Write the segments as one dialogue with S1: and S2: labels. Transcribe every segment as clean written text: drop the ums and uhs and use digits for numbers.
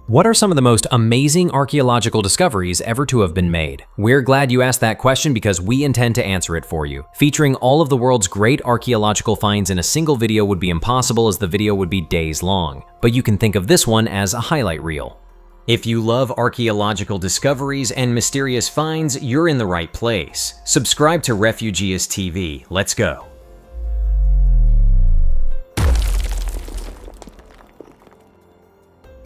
S1: What are some of the most amazing archaeological discoveries ever to have been made? We're glad you asked that question because we intend to answer it for you. Featuring all of the world's great archaeological finds in a single video would be impossible, as the video would be days long. But you can think of this one as a highlight reel. If you love archaeological discoveries and mysterious finds, you're in the right place. Subscribe to Refugeus TV. Let's go.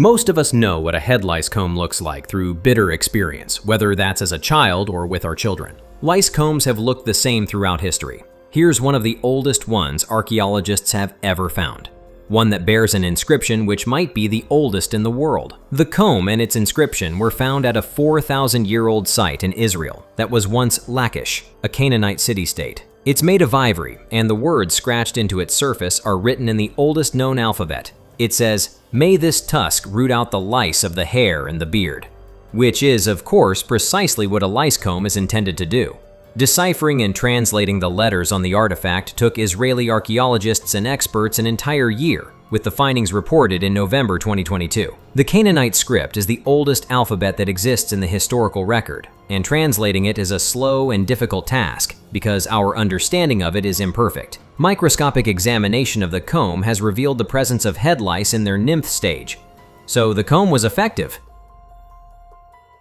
S1: Most of us know what a head lice comb looks like through bitter experience, whether that's as a child or with our children. Lice combs have looked the same throughout history. Here's one of the oldest ones archaeologists have ever found. One that bears an inscription which might be the oldest in the world. The comb and its inscription were found at a 4,000-year-old site in Israel that was once Lachish, a Canaanite city-state. It's made of ivory, and the words scratched into its surface are written in the oldest known alphabet. It says, "May this tusk root out the lice of the hair and the beard," which is, of course, precisely what a lice comb is intended to do. Deciphering and translating the letters on the artifact took Israeli archaeologists and experts an entire year, with the findings reported in November 2022. The Canaanite script is the oldest alphabet that exists in the historical record, and translating it is a slow and difficult task because our understanding of it is imperfect. Microscopic examination of the comb has revealed the presence of head lice in their nymph stage, so the comb was effective.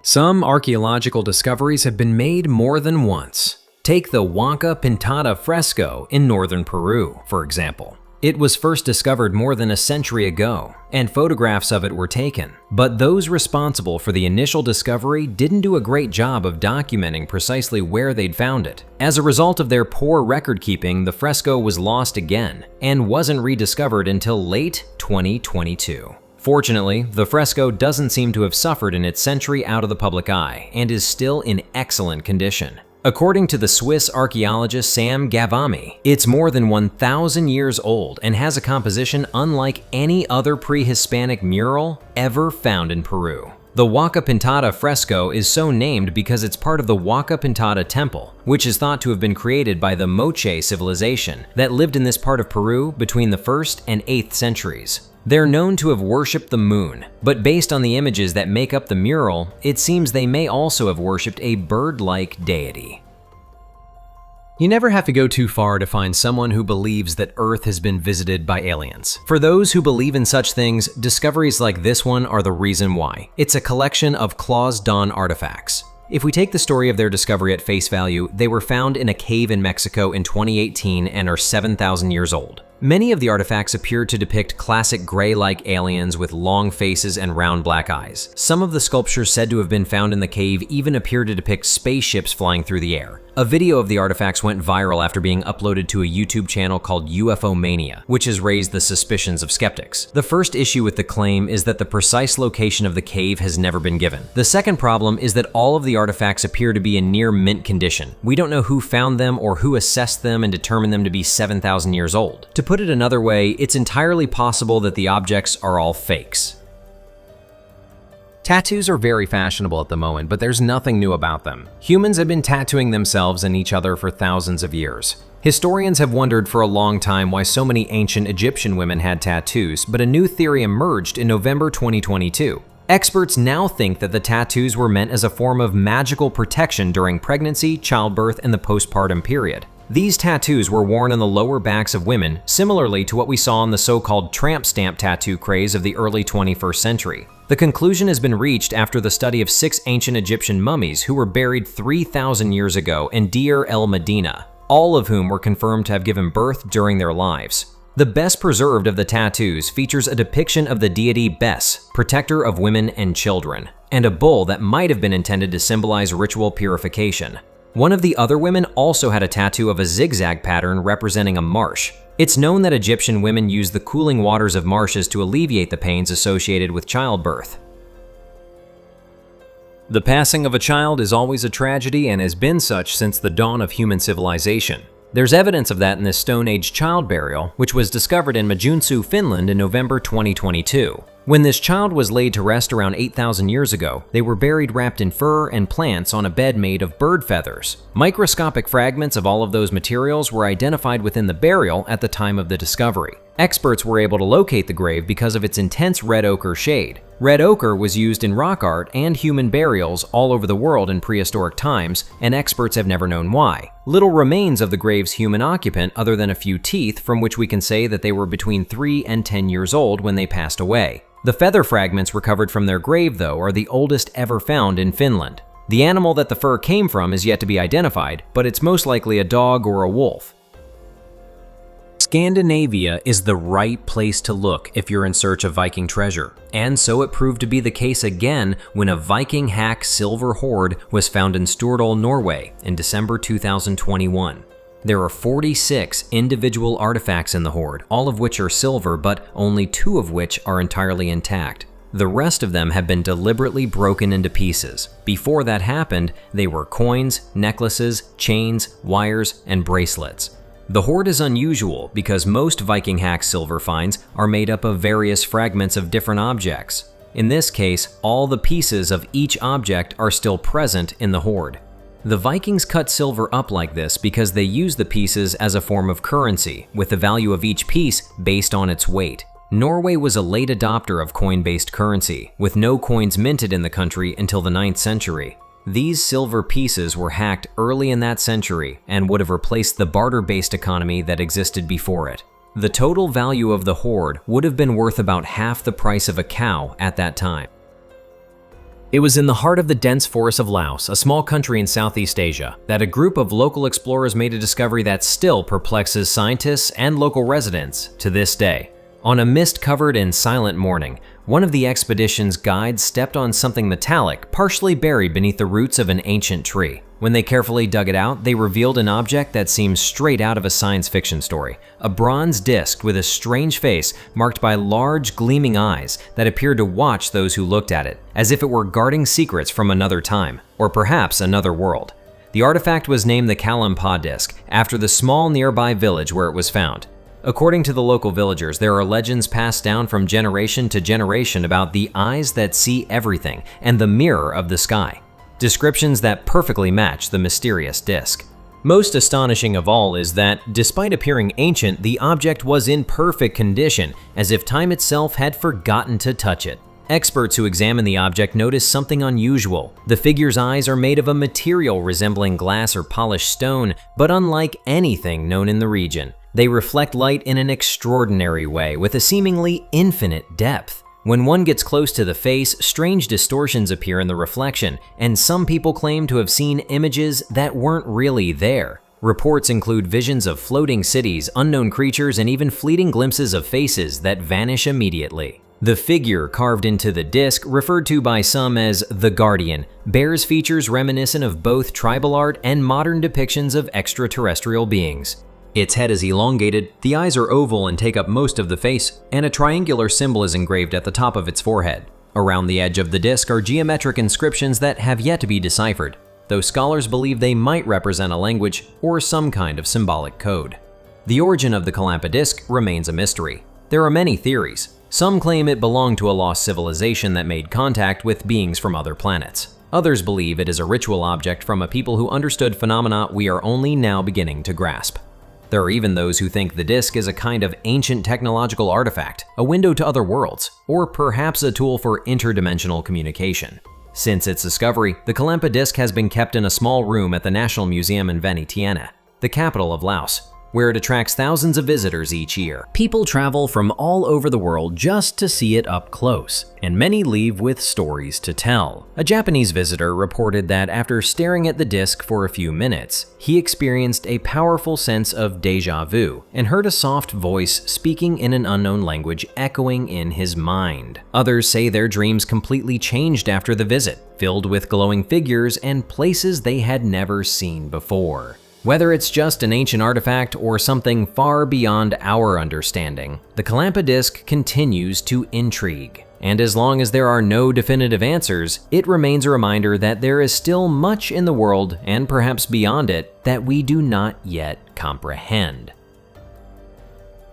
S1: Some archaeological discoveries have been made more than once. Take the Huaca Pintada fresco in northern Peru, for example. It was first discovered more than a century ago, and photographs of it were taken. But those responsible for the initial discovery didn't do a great job of documenting precisely where they'd found it. As a result of their poor record keeping, the fresco was lost again, and wasn't rediscovered until late 2022. Fortunately, the fresco doesn't seem to have suffered in its century out of the public eye, and is still in excellent condition. According to the Swiss archaeologist Sam Gavami, it's more than 1,000 years old and has a composition unlike any other pre-Hispanic mural ever found in Peru. The Huaca Pintada fresco is so named because it's part of the Huaca Pintada temple, which is thought to have been created by the Moche civilization that lived in this part of Peru between the 1st and 8th centuries. They're known to have worshipped the moon, but based on the images that make up the mural, it seems they may also have worshipped a bird-like deity. You never have to go too far to find someone who believes that Earth has been visited by aliens. For those who believe in such things, discoveries like this one are the reason why. It's a collection of Claus Dawn artifacts. If we take the story of their discovery at face value, they were found in a cave in Mexico in 2018 and are 7,000 years old. Many of the artifacts appear to depict classic gray-like aliens with long faces and round black eyes. Some of the sculptures said to have been found in the cave even appear to depict spaceships flying through the air. A video of the artifacts went viral after being uploaded to a YouTube channel called UFO Mania, which has raised the suspicions of skeptics. The first issue with the claim is that the precise location of the cave has never been given. The second problem is that all of the artifacts appear to be in near mint condition. We don't know who found them or who assessed them and determined them to be 7,000 years old. To put it another way, it's entirely possible that the objects are all fakes. Tattoos are very fashionable at the moment, but there's nothing new about them. Humans have been tattooing themselves and each other for thousands of years. Historians have wondered for a long time why so many ancient Egyptian women had tattoos, but a new theory emerged in November 2022. Experts now think that the tattoos were meant as a form of magical protection during pregnancy, childbirth, and the postpartum period. These tattoos were worn on the lower backs of women, similarly to what we saw in the so-called tramp stamp tattoo craze of the early 21st century. The conclusion has been reached after the study of 6 ancient Egyptian mummies who were buried 3,000 years ago in Deir el-Medina, all of whom were confirmed to have given birth during their lives. The best preserved of the tattoos features a depiction of the deity Bes, protector of women and children, and a bull that might have been intended to symbolize ritual purification. One of the other women also had a tattoo of a zigzag pattern representing a marsh. It's known that Egyptian women use the cooling waters of marshes to alleviate the pains associated with childbirth. The passing of a child is always a tragedy and has been such since the dawn of human civilization. There's evidence of that in this Stone Age child burial, which was discovered in Majunsu, Finland in November 2022. When this child was laid to rest around 8,000 years ago, they were buried wrapped in fur and plants on a bed made of bird feathers. Microscopic fragments of all of those materials were identified within the burial at the time of the discovery. Experts were able to locate the grave because of its intense red ochre shade. Red ochre was used in rock art and human burials all over the world in prehistoric times, and experts have never known why. Little remains of the grave's human occupant other than a few teeth, from which we can say that they were between 3 and 10 years old when they passed away. The feather fragments recovered from their grave, though, are the oldest ever found in Finland. The animal that the fur came from is yet to be identified, but it's most likely a dog or a wolf. Scandinavia is the right place to look if you're in search of Viking treasure, and so it proved to be the case again when a Viking hack silver hoard was found in Stordal, Norway in December 2021. There are 46 individual artifacts in the hoard, all of which are silver, but only 2 of which are entirely intact. The rest of them have been deliberately broken into pieces. Before that happened, they were coins, necklaces, chains, wires, and bracelets. The hoard is unusual because most Viking hack silver finds are made up of various fragments of different objects. In this case, all the pieces of each object are still present in the hoard. The Vikings cut silver up like this because they used the pieces as a form of currency, with the value of each piece based on its weight. Norway was a late adopter of coin-based currency, with no coins minted in the country until the 9th century. These silver pieces were hacked early in that century and would have replaced the barter-based economy that existed before it. The total value of the hoard would have been worth about half the price of a cow at that time. It was in the heart of the dense forests of Laos, a small country in Southeast Asia, that a group of local explorers made a discovery that still perplexes scientists and local residents to this day. On a mist-covered and silent morning, one of the expedition's guides stepped on something metallic, partially buried beneath the roots of an ancient tree. When they carefully dug it out, they revealed an object that seemed straight out of a science fiction story. A bronze disc with a strange face marked by large, gleaming eyes that appeared to watch those who looked at it, as if it were guarding secrets from another time, or perhaps another world. The artifact was named the Kalmpa disc, after the small nearby village where it was found. According to the local villagers, there are legends passed down from generation to generation about the eyes that see everything and the mirror of the sky. Descriptions that perfectly match the mysterious disc. Most astonishing of all is that, despite appearing ancient, the object was in perfect condition, as if time itself had forgotten to touch it. Experts who examine the object notice something unusual. The figure's eyes are made of a material resembling glass or polished stone, but unlike anything known in the region. They reflect light in an extraordinary way, with a seemingly infinite depth. When one gets close to the face, strange distortions appear in the reflection, and some people claim to have seen images that weren't really there. Reports include visions of floating cities, unknown creatures, and even fleeting glimpses of faces that vanish immediately. The figure carved into the disc, referred to by some as the Guardian, bears features reminiscent of both tribal art and modern depictions of extraterrestrial beings. Its head is elongated, the eyes are oval and take up most of the face, and a triangular symbol is engraved at the top of its forehead. Around the edge of the disc are geometric inscriptions that have yet to be deciphered, though scholars believe they might represent a language or some kind of symbolic code. The origin of the Kalmpa disc remains a mystery. There are many theories. Some claim it belonged to a lost civilization that made contact with beings from other planets. Others believe it is a ritual object from a people who understood phenomena we are only now beginning to grasp. There are even those who think the disc is a kind of ancient technological artifact, a window to other worlds, or perhaps a tool for interdimensional communication. Since its discovery, the Kalmpa disc has been kept in a small room at the National Museum in Vientiane, the capital of Laos, where it attracts thousands of visitors each year. People travel from all over the world just to see it up close, and many leave with stories to tell. A Japanese visitor reported that after staring at the disc for a few minutes, he experienced a powerful sense of déjà vu and heard a soft voice speaking in an unknown language echoing in his mind. Others say their dreams completely changed after the visit, filled with glowing figures and places they had never seen before. Whether it's just an ancient artifact or something far beyond our understanding, the Kalmpa disc continues to intrigue. And as long as there are no definitive answers, it remains a reminder that there is still much in the world, and perhaps beyond it, that we do not yet comprehend.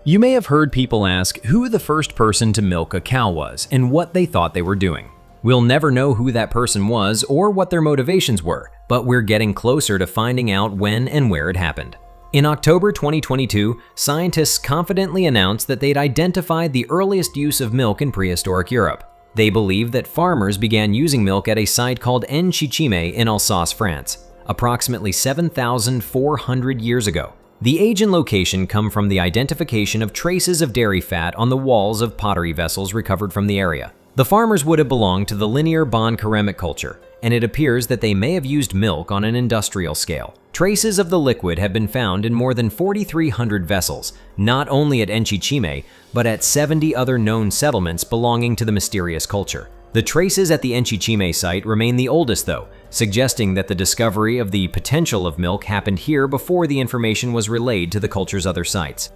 S1: You may have heard people ask who the first person to milk a cow was and what they thought they were doing. We'll never know who that person was or what their motivations were, but we're getting closer to finding out when and where it happened. In October 2022, scientists confidently announced that they'd identified the earliest use of milk in prehistoric Europe. They believe that farmers began using milk at a site called Enchichime in Alsace, France, approximately 7,400 years ago. The age and location come from the identification of traces of dairy fat on the walls of pottery vessels recovered from the area. The farmers would have belonged to the linear Bon-Ceramic culture, and it appears that they may have used milk on an industrial scale. Traces of the liquid have been found in more than 4,300 vessels, not only at Enchichime, but at 70 other known settlements belonging to the mysterious culture. The traces at the Enchichime site remain the oldest though, suggesting that the discovery of the potential of milk happened here before the information was relayed to the culture's other sites.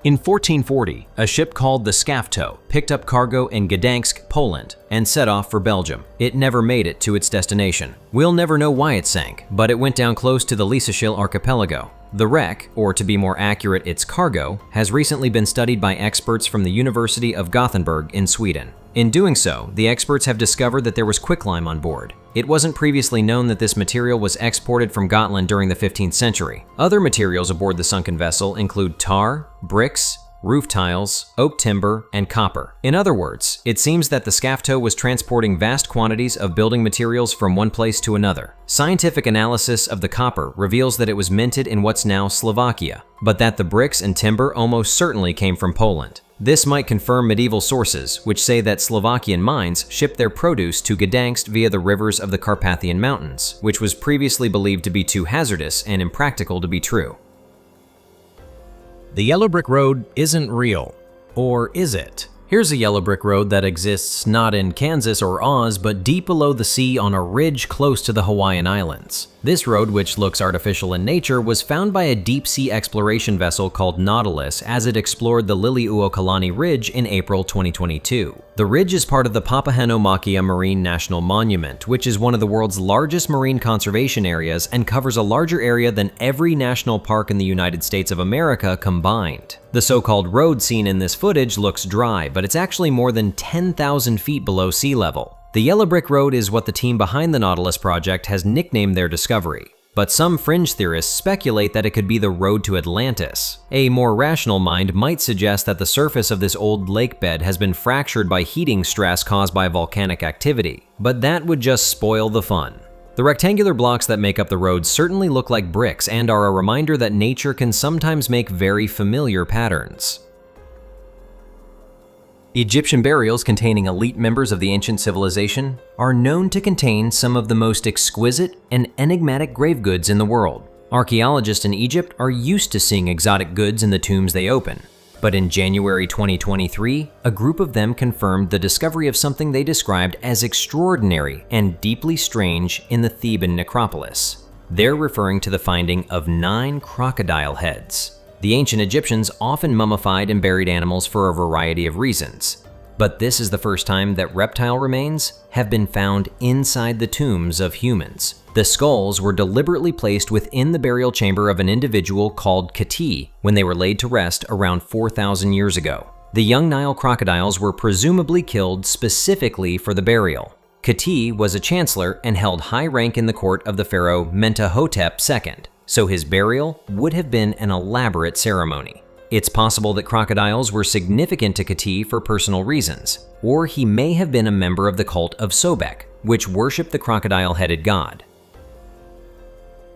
S1: In 1440, a ship called the Skafto picked up cargo in Gdansk, Poland, and set off for Belgium. It never made it to its destination. We'll never know why it sank, but it went down close to the Lice archipelago. The wreck, or to be more accurate, its cargo, has recently been studied by experts from the University of Gothenburg in Sweden. In doing so, the experts have discovered that there was quicklime on board. It wasn't previously known that this material was exported from Gotland during the 15th century. Other materials aboard the sunken vessel include tar, bricks, roof tiles, oak timber, and copper. In other words, it seems that the Skafto was transporting vast quantities of building materials from one place to another. Scientific analysis of the copper reveals that it was minted in what's now Slovakia, but that the bricks and timber almost certainly came from Poland. This might confirm medieval sources, which say that Slovakian mines shipped their produce to Gdansk via the rivers of the Carpathian Mountains, which was previously believed to be too hazardous and impractical to be true.
S2: The yellow brick road isn't real. Or is it?
S1: Here's a yellow brick road that exists not in Kansas or Oz, but deep below the sea on a ridge close to the Hawaiian Islands. This road, which looks artificial in nature, was found by a deep-sea exploration vessel called Nautilus as it explored the Liliuokalani Ridge in April 2022. The ridge is part of the Papahanaumokia Marine National Monument, which is one of the world's largest marine conservation areas and covers a larger area than every national park in the United States of America combined. The so-called road seen in this footage looks dry, but it's actually more than 10,000 feet below sea level. The yellow brick road is what the team behind the Nautilus project has nicknamed their discovery. But some fringe theorists speculate that it could be the road to Atlantis. A more rational mind might suggest that the surface of this old lake bed has been fractured by heating stress caused by volcanic activity, but that would just spoil the fun. The rectangular blocks that make up the road certainly look like bricks and are a reminder that nature can sometimes make very familiar patterns. Egyptian burials containing elite members of the ancient civilization are known to contain some of the most exquisite and enigmatic grave goods in the world. Archaeologists in Egypt are used to seeing exotic goods in the tombs they open. But in January 2023, a group of them confirmed the discovery of something they described as extraordinary and deeply strange in the Theban necropolis. They're referring to the finding of 9 crocodile heads. The ancient Egyptians often mummified and buried animals for a variety of reasons, but this is the first time that reptile remains have been found inside the tombs of humans. The skulls were deliberately placed within the burial chamber of an individual called Kati when they were laid to rest around 4,000 years ago. The young Nile crocodiles were presumably killed specifically for the burial. Kati was a chancellor and held high rank in the court of the pharaoh Mentuhotep II, so his burial would have been an elaborate ceremony. It's possible that crocodiles were significant to Kati for personal reasons, or he may have been a member of the cult of Sobek, which worshipped the crocodile-headed god.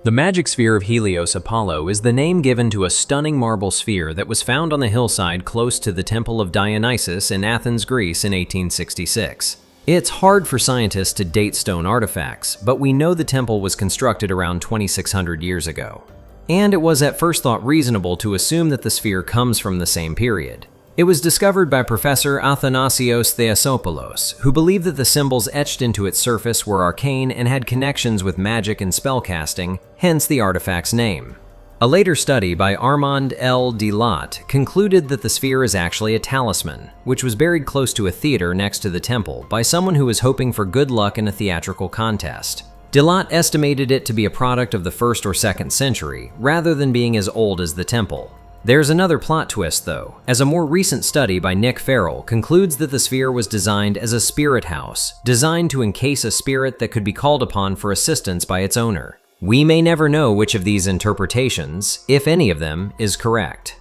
S1: The magic sphere of Helios Apollo is the name given to a stunning marble sphere that was found on the hillside close to the Temple of Dionysus in Athens, Greece in 1866. It's hard for scientists to date stone artifacts, but we know the temple was constructed around 2,600 years ago. And it was at first thought reasonable to assume that the sphere comes from the same period. It was discovered by Professor Athanasios Theosopoulos, who believed that the symbols etched into its surface were arcane and had connections with magic and spellcasting, hence the artifact's name. A later study by Armand L. Delat concluded that the sphere is actually a talisman, which was buried close to a theater next to the temple by someone who was hoping for good luck in a theatrical contest. Delat estimated it to be a product of the 1st or 2nd century, rather than being as old as the temple. There's another plot twist though, as a more recent study by Nick Farrell concludes that the sphere was designed as a spirit house, designed to encase a spirit that could be called upon for assistance by its owner. We may never know which of these interpretations, if any of them, is correct.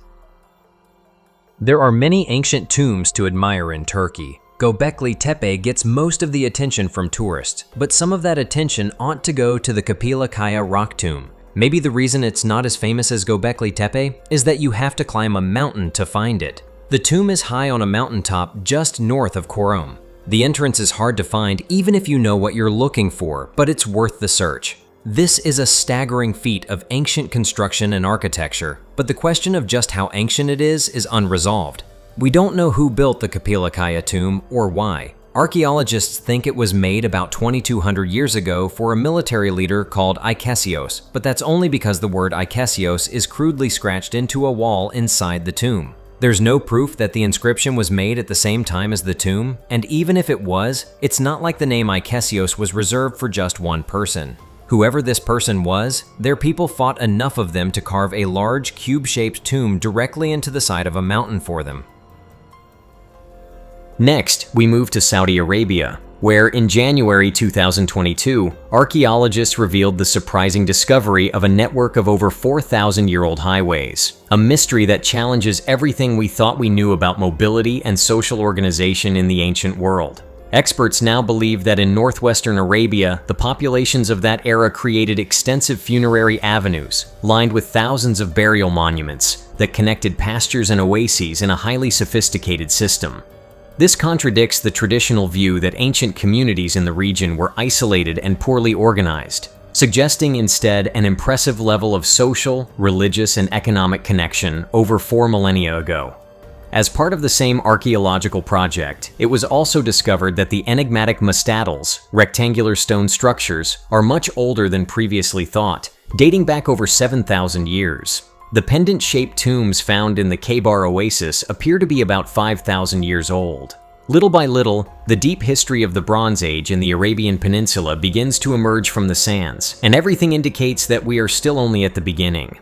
S1: There are many ancient tombs to admire in Turkey. Göbekli Tepe gets most of the attention from tourists, but some of that attention ought to go to the Kapila Kaya rock tomb. Maybe the reason it's not as famous as Göbekli Tepe is that you have to climb a mountain to find it. The tomb is high on a mountaintop just north of Çorum. The entrance is hard to find even if you know what you're looking for, but it's worth the search. This is a staggering feat of ancient construction and architecture, but the question of just how ancient it is unresolved. We don't know who built the Kapila Kaya tomb or why. Archaeologists think it was made about 2,200 years ago for a military leader called Aikesios, but that's only because the word Aikesios is crudely scratched into a wall inside the tomb. There's no proof that the inscription was made at the same time as the tomb, and even if it was, it's not like the name Aikesios was reserved for just one person. Whoever this person was, their people fought enough of them to carve a large cube-shaped tomb directly into the side of a mountain for them. Next, we move to Saudi Arabia, where in January 2022, archaeologists revealed the surprising discovery of a network of over 4,000-year-old highways, a mystery that challenges everything we thought we knew about mobility and social organization in the ancient world. Experts now believe that in northwestern Arabia, the populations of that era created extensive funerary avenues, lined with thousands of burial monuments that connected pastures and oases in a highly sophisticated system. This contradicts the traditional view that ancient communities in the region were isolated and poorly organized, suggesting instead an impressive level of social, religious, and economic connection over 4 millennia ago. As part of the same archaeological project, it was also discovered that the enigmatic mastadals, rectangular stone structures, are much older than previously thought, dating back over 7,000 years. The pendant-shaped tombs found in the Khaybar oasis appear to be about 5,000 years old. Little by little, the deep history of the Bronze Age in the Arabian Peninsula begins to emerge from the sands, and everything indicates that we are still only at the beginning.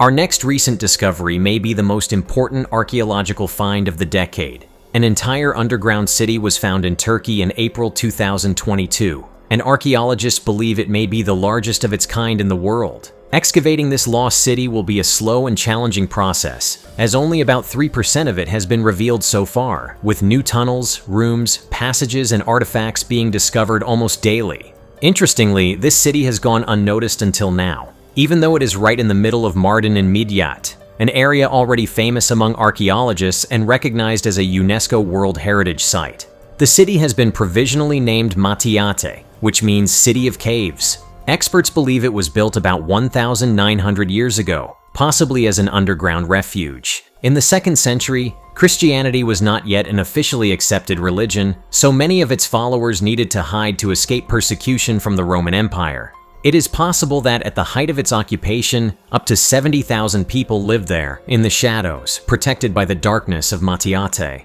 S1: Our next recent discovery may be the most important archaeological find of the decade. An entire underground city was found in Turkey in April 2022, and archaeologists believe it may be the largest of its kind in the world. Excavating this lost city will be a slow and challenging process, as only about 3% of it has been revealed so far, with new tunnels, rooms, passages, and artifacts being discovered almost daily. Interestingly, this city has gone unnoticed until now, even though it is right in the middle of Mardin and Midyat, an area already famous among archaeologists and recognized as a UNESCO World Heritage Site. The city has been provisionally named Matiate, which means City of Caves. Experts believe it was built about 1,900 years ago, possibly as an underground refuge. In the 2nd century, Christianity was not yet an officially accepted religion, so many of its followers needed to hide to escape persecution from the Roman Empire. It is possible that at the height of its occupation, up to 70,000 people lived there, in the shadows, protected by the darkness of Matiate.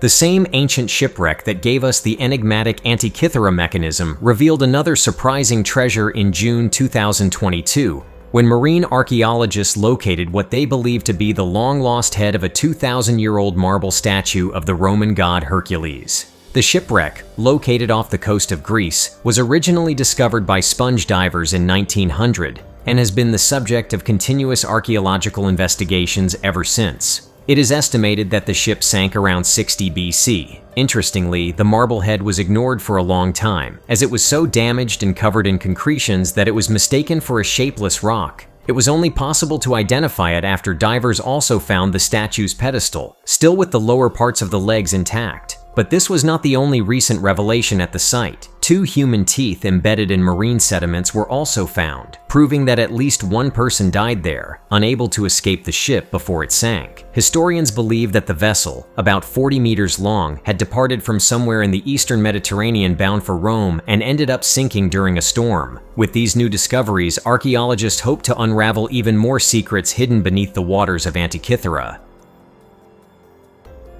S1: The same ancient shipwreck that gave us the enigmatic Antikythera mechanism revealed another surprising treasure in June 2022, when marine archaeologists located what they believe to be the long-lost head of a 2,000-year-old marble statue of the Roman god Hercules. The shipwreck, located off the coast of Greece, was originally discovered by sponge divers in 1900 and has been the subject of continuous archaeological investigations ever since. It is estimated that the ship sank around 60 BC. Interestingly, the marble head was ignored for a long time, as it was so damaged and covered in concretions that it was mistaken for a shapeless rock. It was only possible to identify it after divers also found the statue's pedestal, still with the lower parts of the legs intact. But this was not the only recent revelation at the site. 2 human teeth embedded in marine sediments were also found, proving that at least one person died there, unable to escape the ship before it sank. Historians believe that the vessel, about 40 meters long, had departed from somewhere in the eastern Mediterranean bound for Rome and ended up sinking during a storm. With these new discoveries, archaeologists hope to unravel even more secrets hidden beneath the waters of Antikythera.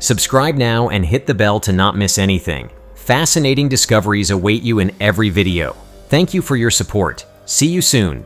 S1: Subscribe now and hit the bell to not miss anything. Fascinating discoveries await you in every video. Thank you for your support. See you soon.